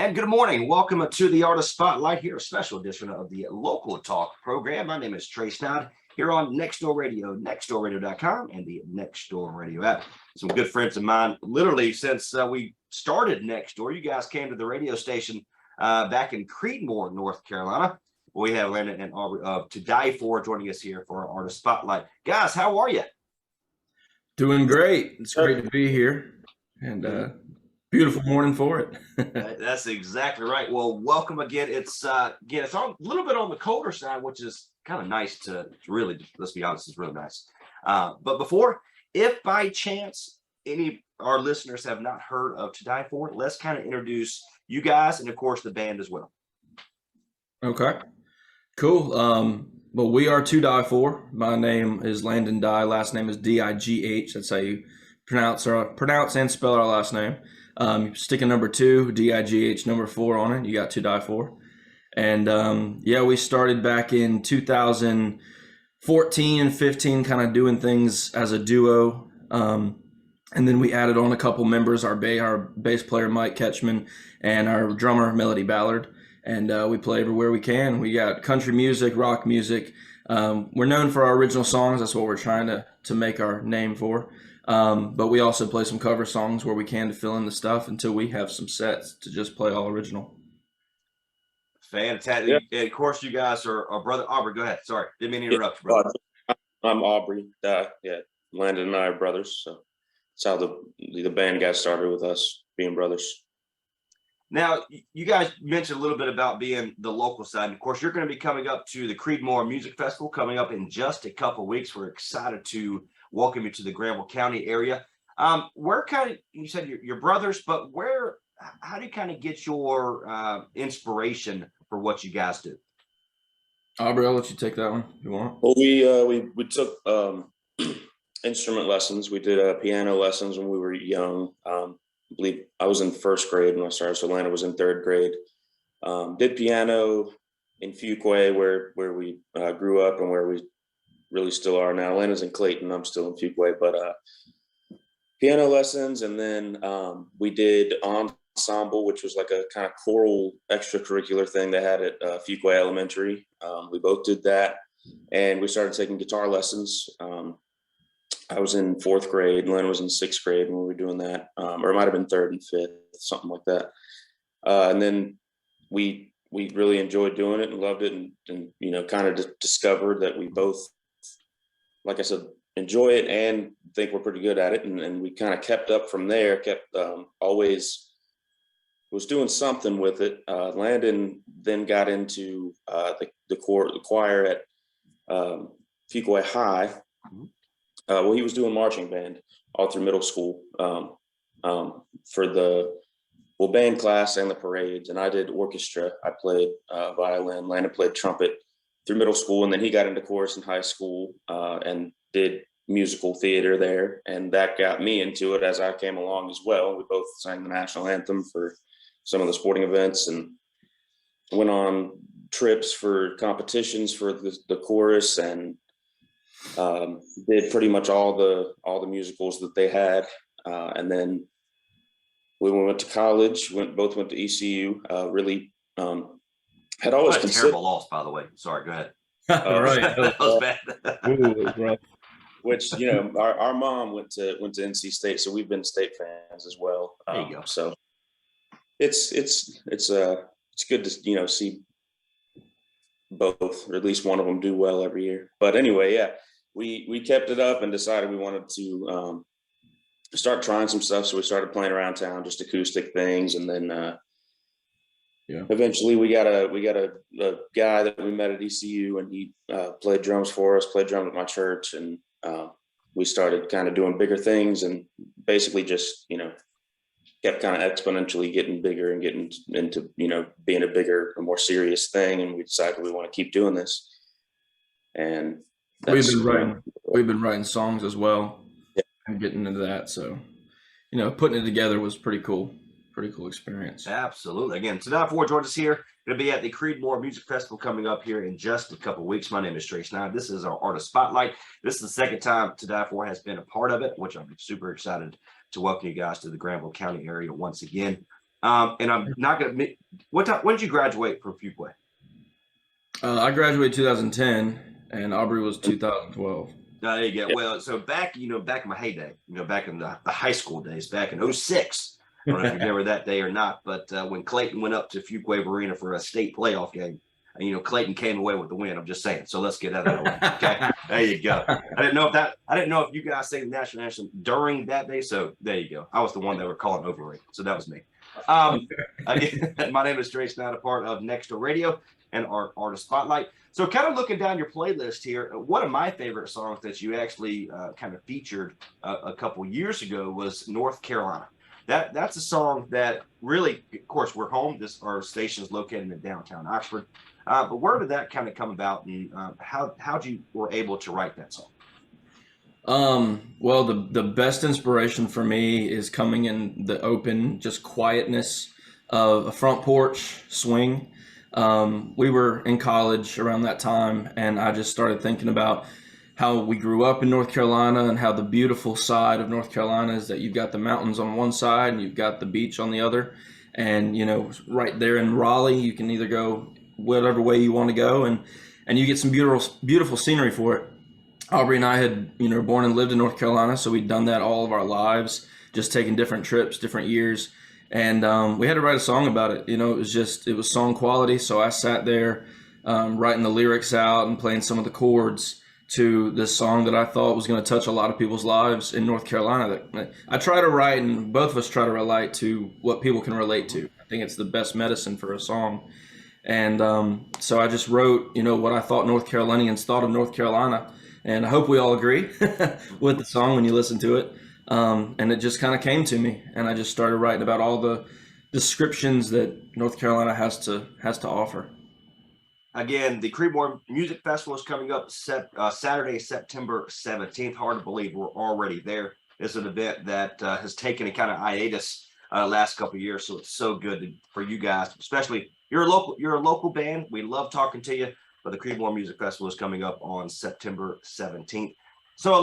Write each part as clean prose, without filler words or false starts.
And good morning. Welcome to the Artist Spotlight here, a special edition of the Local Talk program. My name is Trey Snide here on Nextdoor Radio, nextdoorradio.com, and the Nextdoor Radio app. Some good friends of mine, literally since we started Nextdoor, you guys came to the radio station back in Creedmoor, North Carolina. We have Landon and Aubrey of 2DIGH4 joining us here for our Artist Spotlight. Guys, how are you? Doing great. It's great to be here, and beautiful morning for it. That's exactly right. Well, welcome again. It's on a little bit on the colder side, which is kind of nice to really, let's be honest, it's really nice. But before, if by chance any of our listeners have not heard of 2DIGH4, let's kind of introduce you guys and of course the band as well. Okay, cool. Well, we are 2DIGH4. My name is Landon Dye. Last name is D-I-G-H. That's how you pronounce and spell our last name. Stick a number 2, D-I-G-H, number 4 on it. You got 2DIGH4. And we started back in 2014 and 15, kind of doing things as a duo. And then we added on a couple members, our bass player, Mike Ketchman, and our drummer, Melody Ballard. And we play everywhere we can. We got country music, rock music. We're known for our original songs. That's what we're trying to make our name for. But we also play some cover songs where we can to fill in the stuff until we have some sets to just play all original. Fantastic. Yeah. And of course, you guys are brother. Aubrey, go ahead. Sorry, didn't mean to interrupt you, brother. I'm Aubrey. Landon and I are brothers. So that's how the band got started, with us being brothers. Now, you guys mentioned a little bit about being the local side. And of course, you're going to be coming up to the Creedmoor Music Festival coming up in just a couple of weeks. We're excited to welcome you to the Granville County area. Where kind of, you said you're brothers, but how do you kind of get your inspiration for what you guys do? Aubrey, I'll let you take that one if you want. Well, we took instrument lessons. We did piano lessons when we were young. I believe I was in first grade when I started, so Landon was in third grade. Did piano in Fuquay, where we grew up and where we really still are now. Landon's in Clayton, I'm still in Fuquay, but piano lessons. And then we did ensemble, which was like a kind of choral extracurricular thing they had at Fuquay Elementary. We both did that, and we started taking guitar lessons. I was in fourth grade, Landon was in sixth grade when we were doing that, or it might have been third and fifth, something like that. And then we really enjoyed doing it and loved it, and kind of discovered that we both, like I said, enjoy it and think we're pretty good at it. And we kind of kept up from there, always was doing something with it. Landon then got into the choir at Fuquay High. Well, he was doing marching band all through middle school for the band class and the parades. And I did orchestra. I played violin. Landon played trumpet through middle school. And then he got into chorus in high school and did musical theater there. And that got me into it as I came along as well. We both sang the national anthem for some of the sporting events and went on trips for competitions for the chorus, and did pretty much all the musicals that they had. And then we went to college, both went to ECU, really had always considered. Terrible loss, by the way. Sorry, go ahead. Right. That was bad. Ooh, which, our mom went to NC State, so we've been State fans as well. There you go. So it's good to, see both, or at least one of them, do well every year. But anyway, yeah, we kept it up and decided we wanted to start trying some stuff. So we started playing around town, just acoustic things, and then eventually we got a guy that we met at ECU, and he played drums for us, played drums at my church, and we started kind of doing bigger things, and basically just kept kind of exponentially getting bigger and getting into being a bigger, a more serious thing. And we decided we want to keep doing this. And we've been writing songs as well, and getting into that. So, putting it together was pretty cool experience. Absolutely. Again, 2DIGH4 joins us here. Going to be at the Creedmoor Music Festival coming up here in just a couple of weeks. My name is Trey Snide. This is our Artist Spotlight. This is the second time 2DIGH4 has been a part of it, which I'm super excited to welcome you guys to the Granville County area once again. And I'm not going to, what time, when did you graduate from Fuquay? I graduated 2010, and Aubrey was 2012. There you go. Yeah. Well, so back, back in my heyday, back in the high school days, back in '06, I don't know if you remember that day or not, but when Clayton went up to Fuquay Arena for a state playoff game, Clayton came away with the win. I'm just saying. So let's get that out of the way. Okay. There you go. I didn't know if you guys sang the national anthem during that day. So there you go. I was the one that were calling overrated. So that was me. Again, my name is Trey Snide, a part of Next Door Radio and our Artist Spotlight. So kind of looking down your playlist here, one of my favorite songs that you actually kind of featured a couple years ago was North Carolina. That's a song that really, of course, we're home. Our station is located in downtown Oxford. But where did that kind of come about, and how'd you were able to write that song? Well, the best inspiration for me is coming in the open, just quietness of a front porch swing. We were in college around that time, and I just started thinking about how we grew up in North Carolina and how the beautiful side of North Carolina is that you've got the mountains on one side and you've got the beach on the other. And, right there in Raleigh, you can either go whatever way you want to go, and you get some beautiful scenery for it. Aubrey and I had, born and lived in North Carolina, so we'd done that all of our lives, just taking different trips, different years. And we had to write a song about it. It was song quality. So I sat there writing the lyrics out and playing some of the chords to this song that I thought was going to touch a lot of people's lives in North Carolina. That I try to write, and both of us try to relate to what people can relate to. I think it's the best medicine for a song. And so I just wrote, what I thought North Carolinians thought of North Carolina. And I hope we all agree with the song when you listen to it. And it just kind of came to me, and I just started writing about all the descriptions that North Carolina has to offer. Again, the Creedmoor Music Festival is coming up Saturday, September 17th. Hard to believe we're already there. It's an event that has taken a kind of hiatus last couple of years, so it's so good for you guys, especially you're a local band. We love talking to you, but the Creedmoor Music Festival is coming up on September 17th. So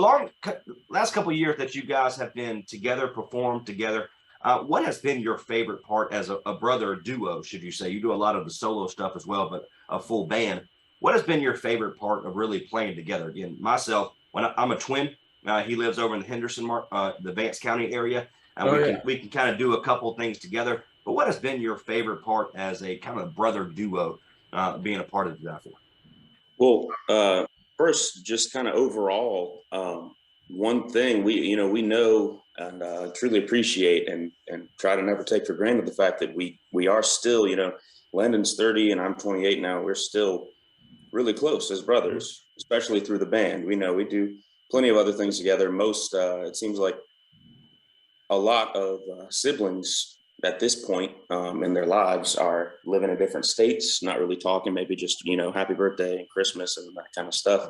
last couple of years that you guys have been together, performed together, what has been your favorite part as a brother duo, should you say? You do a lot of the solo stuff as well, but a full band. What has been your favorite part of really playing together? Again, myself, I'm a twin. He lives over in the Henderson, the Vance County area. We can kind of do a couple things together. But what has been your favorite part as a kind of brother duo, being a part of the 2DIGH4? Well, first, just kind of overall, one thing we know and truly appreciate and try to never take for granted the fact that we are still, Landon's 30 and I'm 28 now. We're still really close as brothers, especially through the band. We know we do plenty of other things together. Most, it seems like a lot of siblings at this point in their lives are living in different states, not really talking, maybe just, happy birthday and Christmas and that kind of stuff.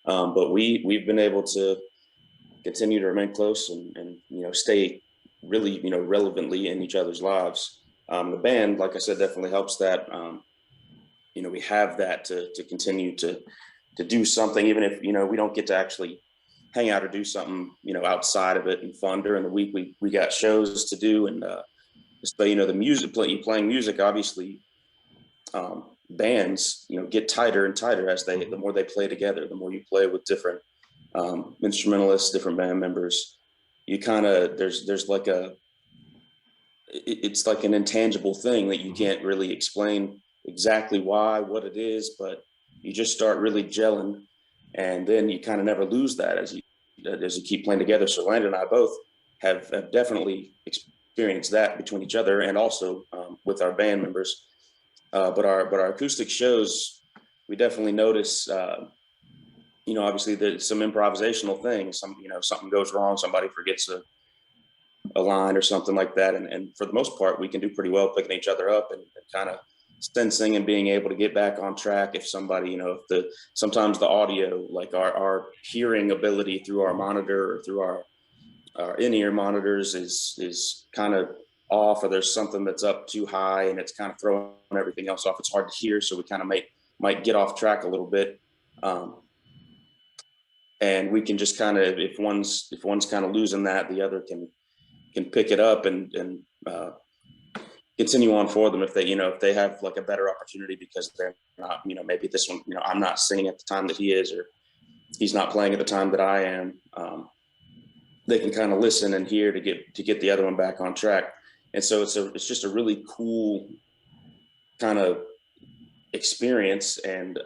But we've been able to continue to remain close and stay really, relevantly in each other's lives. The band, like I said, definitely helps that. We have that to continue to do something, even if, we don't get to actually hang out or do something, outside of it and fun during the week. We got shows to do, and so, the music, playing music, obviously, bands, get tighter and tighter as the more they play together, the more you play with different instrumentalists, different band members. You kind of, there's like it's like an intangible thing that you can't really explain exactly what it is, but you just start really gelling, and then you kind of never lose that as you keep playing together. So Landon and I both have definitely experienced that between each other and also with our band members. But our acoustic shows, we definitely notice, obviously there's some improvisational things. Something goes wrong, somebody forgets a line or something like that. And for the most part, we can do pretty well picking each other up and kind of sensing and being able to get back on track. If somebody, sometimes the audio, like our hearing ability through our monitor or through our in-ear monitors is kind of off, or there's something that's up too high and it's kind of throwing everything else off. It's hard to hear, so we kind of might get off track a little bit. And we can just kind of, if one's kind of losing that, the other can pick it up and continue on for them if they, if they have like a better opportunity because they're not, maybe this one, I'm not singing at the time that he is, or he's not playing at the time that I am. They can kind of listen and hear to get the other one back on track. And so it's just a really cool kind of experience and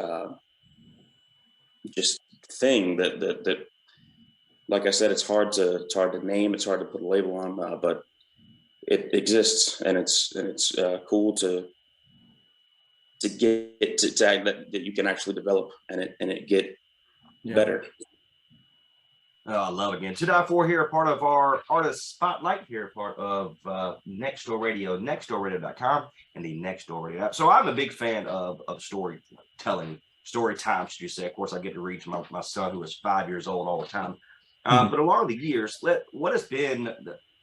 just thing that like I said, it's hard to name, it's hard to put a label on, but it exists, and it's cool to get to tag that you can actually develop and it get better. Oh, I love it. Again, 2DIGH4 here, part of our artist spotlight here, part of Next Door Radio, nextdoorradio.com, and the Next Door Radio app. So I'm a big fan of storytelling, story time, should you say. Of course, I get to read to my son, who is 5 years old, all the time. But along the years, what has been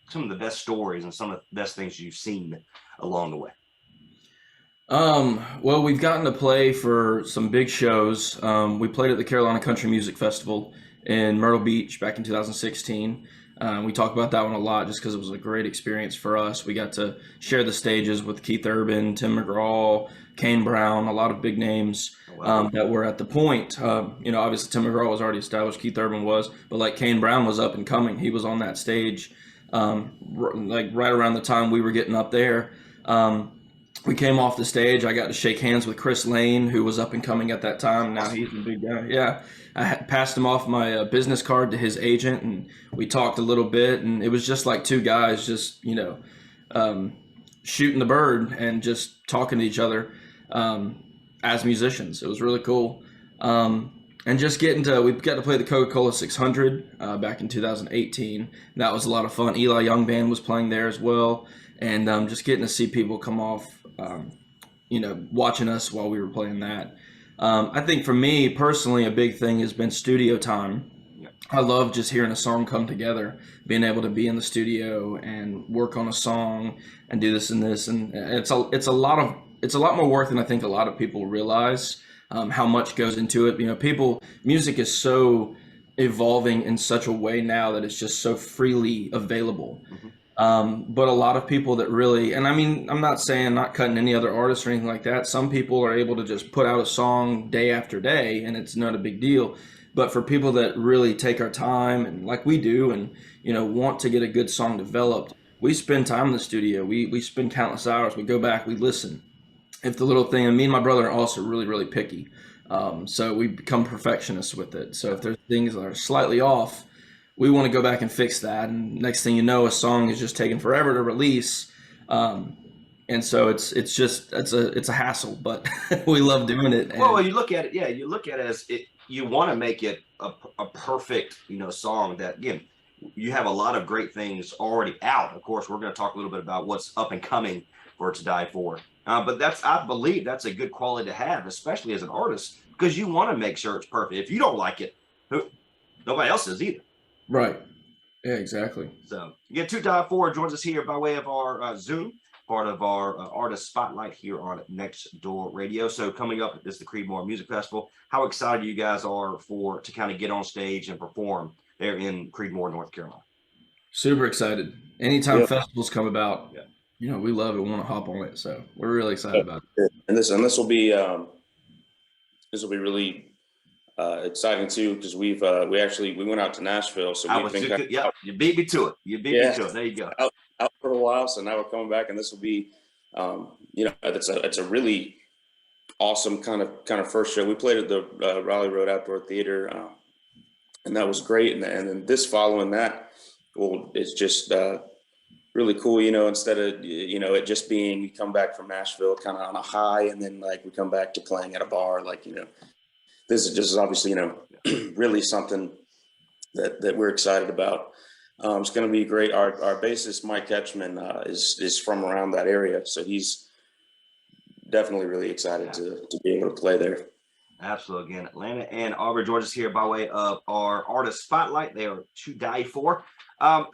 some of the best stories and some of the best things you've seen along the way? Well, we've gotten to play for some big shows. We played at the Carolina Country Music Festival in Myrtle Beach back in 2016. We talk about that one a lot just because it was a great experience for us. We got to share the stages with Keith Urban, Tim McGraw, Kane Brown, a lot of big names that were at the point. Obviously Tim McGraw was already established, Keith Urban was, but like Kane Brown was up and coming. He was on that stage like right around the time we were getting up there. We came off the stage. I got to shake hands with Chris Lane, who was up and coming at that time. Now he's a big guy. Yeah. I passed him off my business card to his agent, and we talked a little bit, and it was just like two guys just, shooting the bird and just talking to each other as musicians. It was really cool. And just we got to play the Coca-Cola 600 back in 2018. That was a lot of fun. Eli Young Band was playing there as well. And just getting to see people come off, watching us while we were playing that. I think for me personally, a big thing has been studio time. I love just hearing a song come together, being able to be in the studio and work on a song and do this and this. And it's a lot more work than I think a lot of people realize. How much goes into it. Music is so evolving in such a way now that it's just so freely available. But a lot of people that really, and I mean, I'm not saying not cutting any other artists or anything like that. Some people are able to just put out a song day after day and it's not a big deal. But for people that really take our time and like we do and, want to get a good song developed, we spend time in the studio. We spend countless hours. We go back, we listen. If the little thing, and me and my brother are also really, really picky. So we become perfectionists with it. So if there's things that are slightly off, we want to go back and fix that. And next thing you know, a song is just taking forever to release. And so it's a hassle, but we love doing it. And well, you look at it. Yeah. You look at it as you want to make it a perfect, song that, again, you have a lot of great things already out. Of course, we're going to talk a little bit about what's up and coming for 2DIGH4. But I believe that's a good quality to have, especially as an artist, because you want to make sure it's perfect. If you don't like it, nobody else is either. Right. Yeah, exactly. So, again, 2DIGH4 joins us here by way of our Zoom, part of our artist spotlight here on Next Door Radio. So, coming up is the Creedmoor Music Festival. How excited you guys are to kind of get on stage and perform there in Creedmoor, North Carolina? Super excited. Anytime festivals come about, we love it. We want to hop on it. So, we're really excited about it. And this will be really exciting too, because we went out to Nashville. So you beat me to it. There you go. Out for a while, so now we're coming back, and this will be, it's a really awesome kind of first show. We played at the Raleigh Road Outdoor Theater, and that was great. And then this following that, it's just really cool. Instead of it just being you come back from Nashville kind of on a high, and then like we come back to playing at a bar, This is obviously, really something that we're excited about. It's going to be great. Our bassist, Mike Ketchman, is from around that area. So he's definitely really excited to be able to play there. Absolutely. Again, Landon and Aubrey joins us here by way of our artist spotlight. They are 2DIGH4.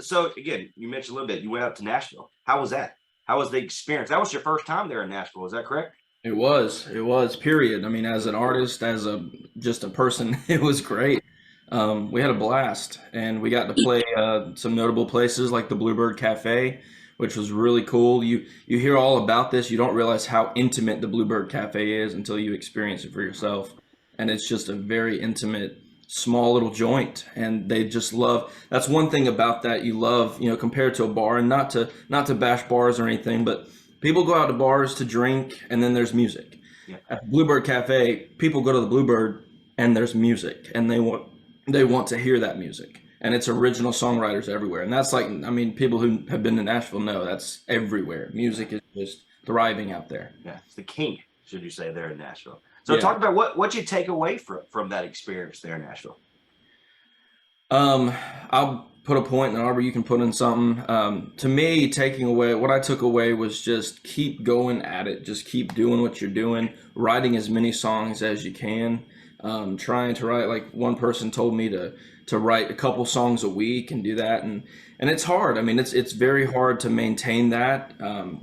So again, you mentioned a little bit, you went out to Nashville. How was that? How was the experience? That was your first time there in Nashville. Is that correct? It was, period. I mean, as an artist, just a person, it was great. We had a blast, and we got to play some notable places like the Bluebird Cafe, which was really cool. You hear all about this. You don't realize how intimate the Bluebird Cafe is until you experience it for yourself. And it's just a very intimate, small little joint. And they just love, that's one thing about that you love, you know, compared to a bar, and not to bash bars or anything, but people go out to bars to drink, and then there's music. Yeah. At the Bluebird Cafe, people go to the Bluebird and there's music, and they want to hear that music. And it's original songwriters everywhere. And that's like, I mean, people who have been to Nashville know that's everywhere. Music is just thriving out there. Yeah, it's the king, should you say, there in Nashville. So Yeah. talk about what you take away from that experience there in Nashville. I'll put a point, and Aubrey, you can put in something. To me, what I took away was just keep going at it. Just keep doing what you're doing, writing as many songs as you can. Trying to write, like one person told me to write a couple songs a week and do that. And it's hard. I mean, it's very hard to maintain that.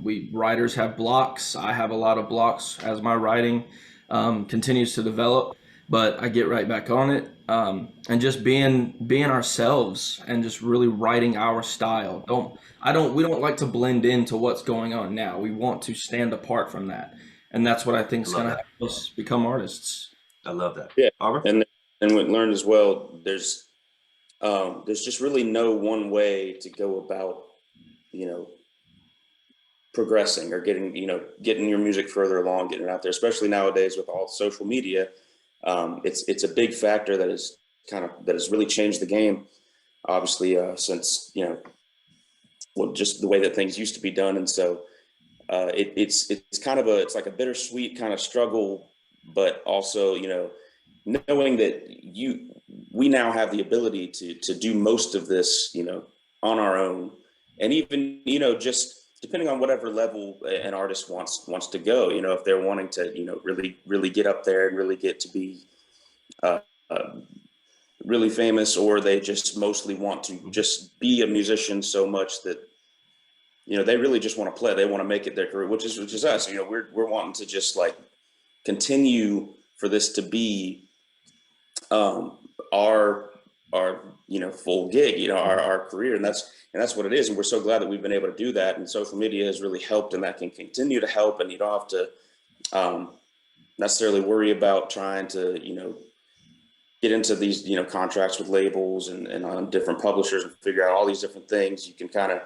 We writers have blocks. I have a lot of blocks as my writing continues to develop, but I get right back on it. And just being ourselves and just really writing our style. We don't like to blend into what's going on now. We want to stand apart from that. And that's what I think is going to help us become artists. I love that. Yeah. Aubrey? And we learned as well, there's just really no one way to go about, you know, progressing or getting your music further along, getting it out there, especially nowadays with all social media. It's a big factor that has really changed the game, obviously, since, you know, well, just the way that things used to be done. And so it's it's like a bittersweet kind of struggle, but also, you know, knowing that we now have the ability to do most of this, you know, on our own. And even, you know, just depending on whatever level an artist wants to go, you know, if they're wanting to, you know, really get up there and really get to be really famous, or they just mostly want to just be a musician so much that, you know, they really just want to play. They want to make it their career, which is us. You know, we're wanting to just like continue for this to be our you know, full gig, you know, our career, and that's what it is. And we're so glad that we've been able to do that. And social media has really helped, and that can continue to help. And you don't have to necessarily worry about trying to, you know, get into these, you know, contracts with labels and on different publishers and figure out all these different things. You can kind of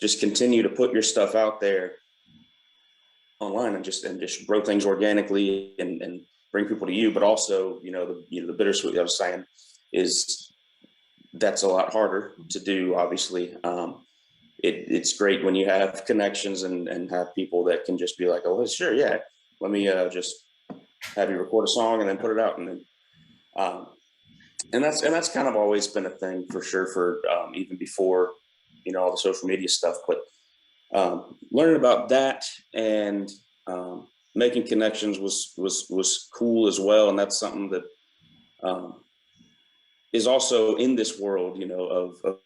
just continue to put your stuff out there online and just grow things organically and bring people to you. But also, you know, the bittersweet I was saying is that's a lot harder to do, obviously. It's great when you have connections and have people that can just be like, oh, sure, yeah, let me just have you record a song and then put it out. And then and that's kind of always been a thing for sure, for even before, you know, all the social media stuff. But learning about that and making connections was cool as well. And that's something that is also in this world, you know, of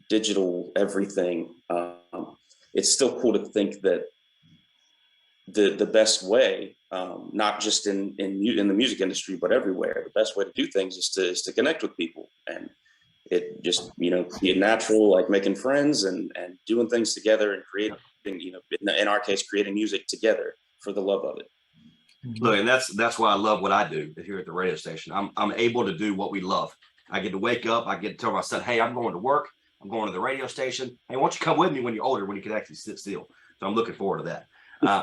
digital everything. It's still cool to think that the best way, not just in the music industry, but everywhere, the best way to do things is to connect with people, and it just, you know, be natural, like making friends and doing things together and creating, you know, in our case, creating music together for the love of it. Look, and that's why I love what I do here at the radio station. I'm able to do what we love. I get to wake up. I get to tell my son, hey, I'm going to work. I'm going to the radio station. Hey, why don't you come with me when you're older, when you can actually sit still? So I'm looking forward to that.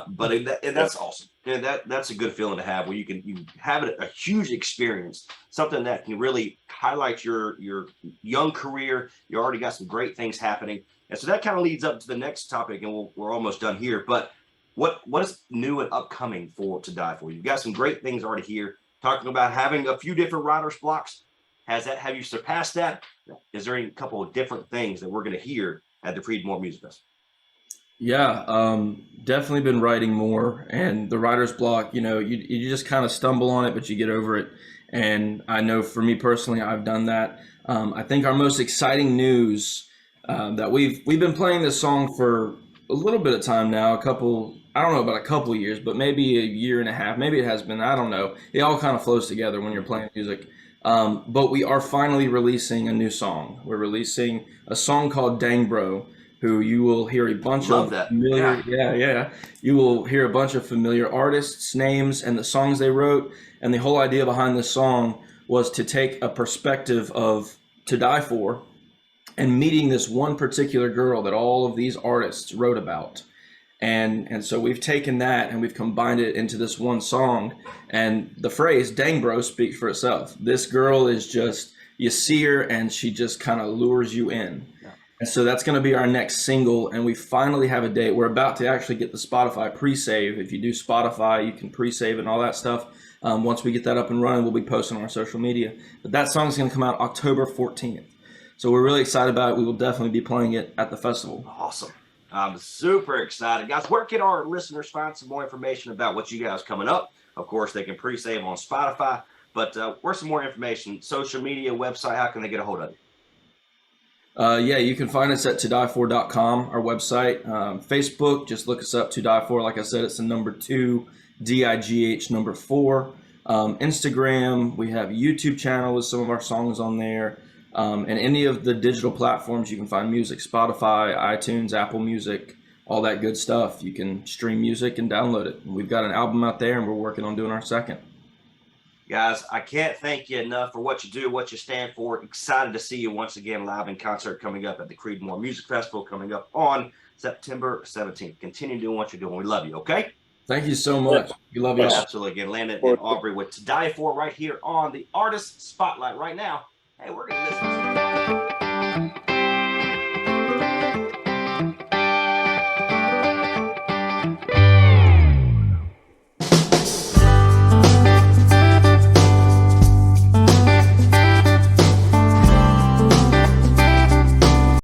But that's awesome. And that's a good feeling to have, where you have a huge experience, something that can really highlight your young career. You already got some great things happening. And so that kind of leads up to the next topic, and we're almost done here. But what is new and upcoming for 2DIGH4? You've got some great things already here, talking about having a few different writer's blocks. Have you surpassed that? Is there a couple of different things that we're going to hear at the Freedmore Music Fest? Yeah, definitely been writing more, and the writer's block, you know, you just kind of stumble on it, but you get over it. And I know for me personally, I've done that. I think our most exciting news that we've been playing this song for a little bit of time now, I don't know about a couple of years, but maybe a year and a half, maybe it has been, I don't know. It all kind of flows together when you're playing music. But we are finally releasing a new song. We're releasing a song called Dang Bro. who you will hear a bunch Love of that. familiar, yeah. You will hear a bunch of familiar artists' names and the songs they wrote. And the whole idea behind this song was to take a perspective of To Die For and meeting this one particular girl that all of these artists wrote about. And so we've taken that and we've combined it into this one song. And the phrase "dang bro" speaks for itself. This girl is just, you see her and she just kind of lures you in. Yeah. And so that's going to be our next single. And we finally have a date. We're about to actually get the Spotify pre-save. If you do Spotify, you can pre-save and all that stuff. Once we get that up and running, we'll be posting on our social media. But that song is going to come out October 14th. So we're really excited about it. We will definitely be playing it at the festival. Awesome. I'm super excited. Guys, where can our listeners find some more information about what you guys coming up? Of course, they can pre-save on Spotify. But where's some more information? Social media, website, how can they get a hold of you? Yeah, you can find us at 2DIGH4.com, our website. Facebook, just look us up, 2DIGH4. Like I said, it's the number 2, DIGH number 4. Instagram, we have a YouTube channel with some of our songs on there. And any of the digital platforms, you can find music, Spotify, iTunes, Apple Music, all that good stuff. You can stream music and download it. We've got an album out there and we're working on doing our second. Guys, I can't thank you enough for what you do, what you stand for. Excited to see you once again live in concert coming up at the Creedmoor Music Festival coming up on September 17th. Continue doing what you're doing. We love you, okay? Thank you so much. We love you all. Absolutely. Again, Landon and Aubrey with To Die For right here on the Artist Spotlight right now. Hey, we're going to listen to